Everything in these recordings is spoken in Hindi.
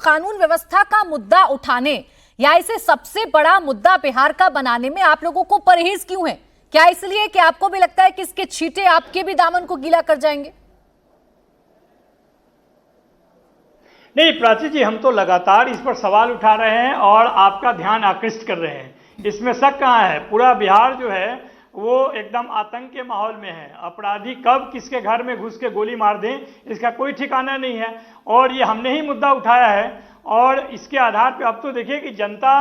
कानून व्यवस्था का मुद्दा उठाने या इसे सबसे बड़ा मुद्दा बिहार का बनाने में आप लोगों को परहेज क्यों है? क्या इसलिए कि आपको भी लगता है कि इसके छींटे आपके भी दामन को गीला कर जाएंगे? नहीं प्राची जी, हम तो लगातार इस पर सवाल उठा रहे हैं और आपका ध्यान आकृष्ट कर रहे हैं। इसमें शक कहाँ है? पूरा बिहार जो है वो एकदम आतंक के माहौल में है। अपराधी कब किसके घर में घुस के गोली मार दें इसका कोई ठिकाना नहीं है, और ये हमने ही मुद्दा उठाया है। और इसके आधार पर अब तो देखिए कि जनता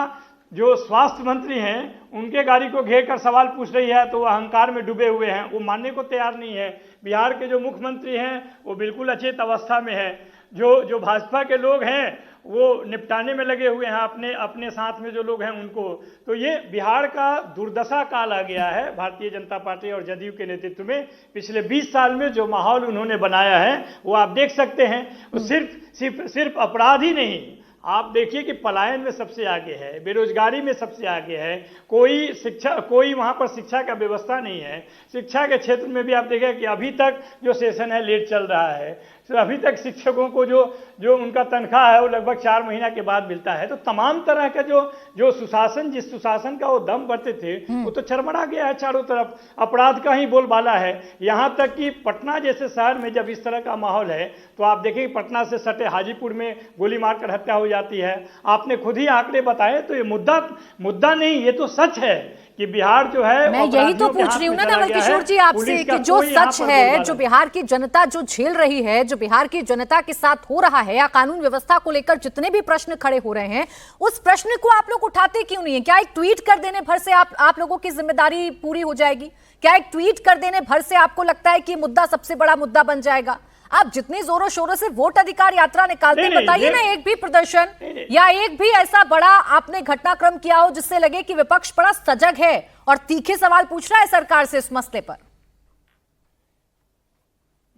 जो स्वास्थ्य मंत्री हैं उनके गाड़ी को घेर कर सवाल पूछ रही है, तो वो अहंकार में डूबे हुए हैं, वो मानने को तैयार नहीं है। बिहार के जो मुख्यमंत्री हैं वो बिल्कुल अचेत अवस्था में है। जो भाजपा के लोग हैं वो निपटाने में लगे हुए हैं अपने अपने साथ में जो लोग हैं उनको। तो ये बिहार का दुर्दशा काल आ गया है भारतीय जनता पार्टी और जदयू के नेतृत्व में। पिछले 20 साल में जो माहौल उन्होंने बनाया है वो आप देख सकते हैं। वो सिर्फ अपराध ही नहीं, आप देखिए कि पलायन में सबसे आगे है, बेरोजगारी में सबसे आगे है, कोई वहाँ पर शिक्षा का व्यवस्था नहीं है। शिक्षा के क्षेत्र में भी आप देखें कि अभी तक जो सेशन है लेट चल रहा है। तो अभी तक शिक्षकों को जो उनका तनख्वाह है वो लगभग 4 महीना के बाद मिलता है। तो तमाम तरह का जो सुशासन, जिस सुशासन का वो दम भरते थे वो तो चरमरा गया है चारों तरफ। अपराध का ही बोलबाला है। यहाँ तक कि पटना जैसे शहर में जब इस तरह का माहौल है तो आप देखिए पटना से सटे हाजीपुर में गोली मारकर हत्या हो जाती है। आपने खुद ही आंकड़े बताए, तो ये मुद्दा नहीं, ये तो सच है कि बिहार जो है, मैं यही तो पूछ रही हूँ ना नवल किशोर जी आपसे कि जो सच है, जो बिहार की जनता जो झेल रही है, जो बिहार की जनता के साथ हो रहा है, या कानून व्यवस्था को लेकर जितने भी प्रश्न खड़े हो रहे हैं, उस प्रश्न को आप लोग उठाते क्यों नहीं है? क्या एक ट्वीट कर देने भर से आप लोगों की जिम्मेदारी पूरी हो जाएगी? क्या एक ट्वीट कर देने भर से आपको लगता है कि मुद्दा सबसे बड़ा मुद्दा बन जाएगा? आप जितनी जोरों शोरों से वोट अधिकार यात्रा निकालते हैं, बताइए ना एक भी प्रदर्शन या एक भी ऐसा बड़ा आपने घटनाक्रम किया हो जिससे लगे कि विपक्ष बड़ा सजग है और तीखे सवाल पूछ रहा है सरकार से इस मसले पर।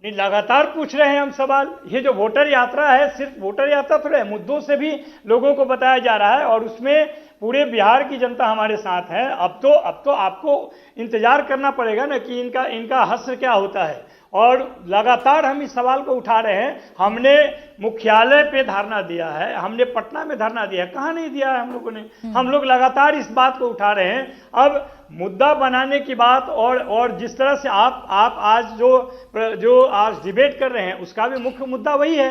नहीं, लगातार पूछ रहे हैं हम सवाल। ये जो वोटर यात्रा है सिर्फ वोटर यात्रा थोड़ा है, मुद्दों से भी लोगों को बताया जा रहा है और उसमें पूरे बिहार की जनता हमारे साथ है। अब तो आपको इंतजार करना पड़ेगा ना कि इनका हश्र क्या होता है। और लगातार हम इस सवाल को उठा रहे हैं। हमने मुख्यालय पे धरना दिया है, हमने पटना में धरना दिया है, कहाँ नहीं दिया है हम लोगों ने। हम लोग लगातार इस बात को उठा रहे हैं। अब मुद्दा बनाने की बात और जिस तरह से आप आज जो आज डिबेट कर रहे हैं उसका भी मुख्य मुद्दा वही है।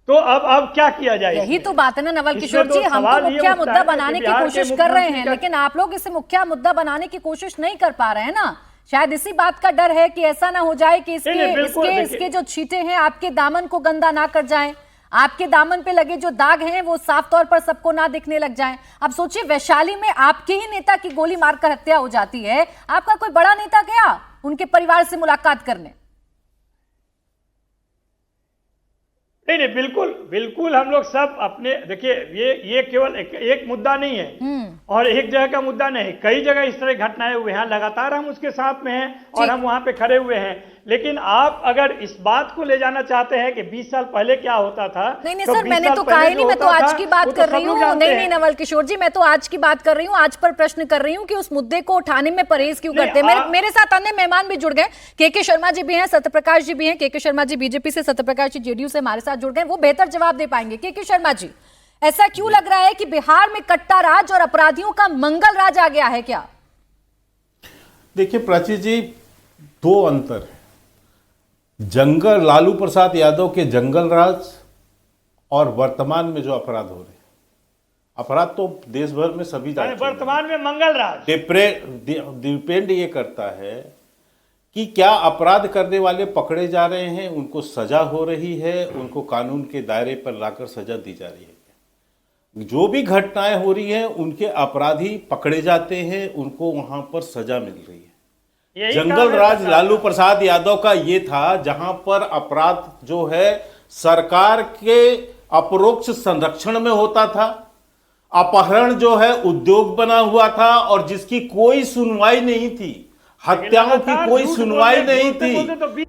तो अब क्या किया जाए? यही तो बात है ना नवल किशोर जी, हम तो मुख्य मुद्दा बनाने की कोशिश कर रहे हैं, लेकिन आप लोग इसे मुख्य मुद्दा बनाने की कोशिश नहीं कर पा रहे हैं ना। शायद इसी बात का डर है कि ऐसा ना हो जाए कि इसके जो छींटे हैं आपके दामन को गंदा ना कर जाएं, आपके दामन पे लगे जो दाग हैं वो साफ तौर पर सबको ना दिखने लग जाएं। अब सोचिए वैशाली में आपके ही नेता की गोली मारकर हत्या हो जाती है, आपका कोई बड़ा नेता गया उनके परिवार से मुलाकात करने? नहीं, बिल्कुल हम लोग सब अपने, देखिए ये केवल एक मुद्दा नहीं है और एक जगह का मुद्दा नहीं, कई जगह इस तरह घटनाएं हुए हैं। लगातार हम उसके साथ में हैं और हम वहां पे खड़े हुए हैं। लेकिन आप अगर इस बात को ले जाना चाहते हैं कि 20 साल पहले क्या होता था, नहीं सर, मैंने तो कहा ही नहीं, मैं तो आज की बात कर रही हूँ। नहीं नवल किशोर जी, मैं तो आज की बात कर रही हूँ, आज पर प्रश्न कर रही हूँ कि उस मुद्दे को उठाने में परहेज क्यों करते हैं। मेरे साथ अन्य मेहमान भी जुड़ गए, के शर्मा जी भी हैं, सत्यप्रकाश जी भी हैं। के शर्मा जी बीजेपी से, सत्यप्रकाश जी जेडीयू से हमारे साथ जुड़ गए, वो बेहतर जवाब दे पाएंगे। के शर्मा जी, ऐसा क्यों लग रहा है कि बिहार में कट्टा राज और अपराधियों का मंगल राज आ गया है क्या? देखिए प्राची जी, दो अंतर है। लालू प्रसाद यादव के जंगल राज और वर्तमान में जो अपराध हो रहे हैं, अपराध तो देश भर में सभी वर्तमान में मंगल राज डिपेंड ये करता है कि क्या अपराध करने वाले पकड़े जा रहे हैं, उनको सजा हो रही है, उनको कानून के दायरे पर लाकर सजा दी जा रही है। जो भी घटनाएं हो रही हैं उनके अपराधी पकड़े जाते हैं, उनको वहां पर सजा मिल रही है। जंगल राज लालू प्रसाद यादव का ये था जहां पर अपराध जो है सरकार के अपरोक्ष संरक्षण में होता था, अपहरण जो है उद्योग बना हुआ था और जिसकी कोई सुनवाई नहीं थी, हत्याओं की कोई सुनवाई नहीं थी।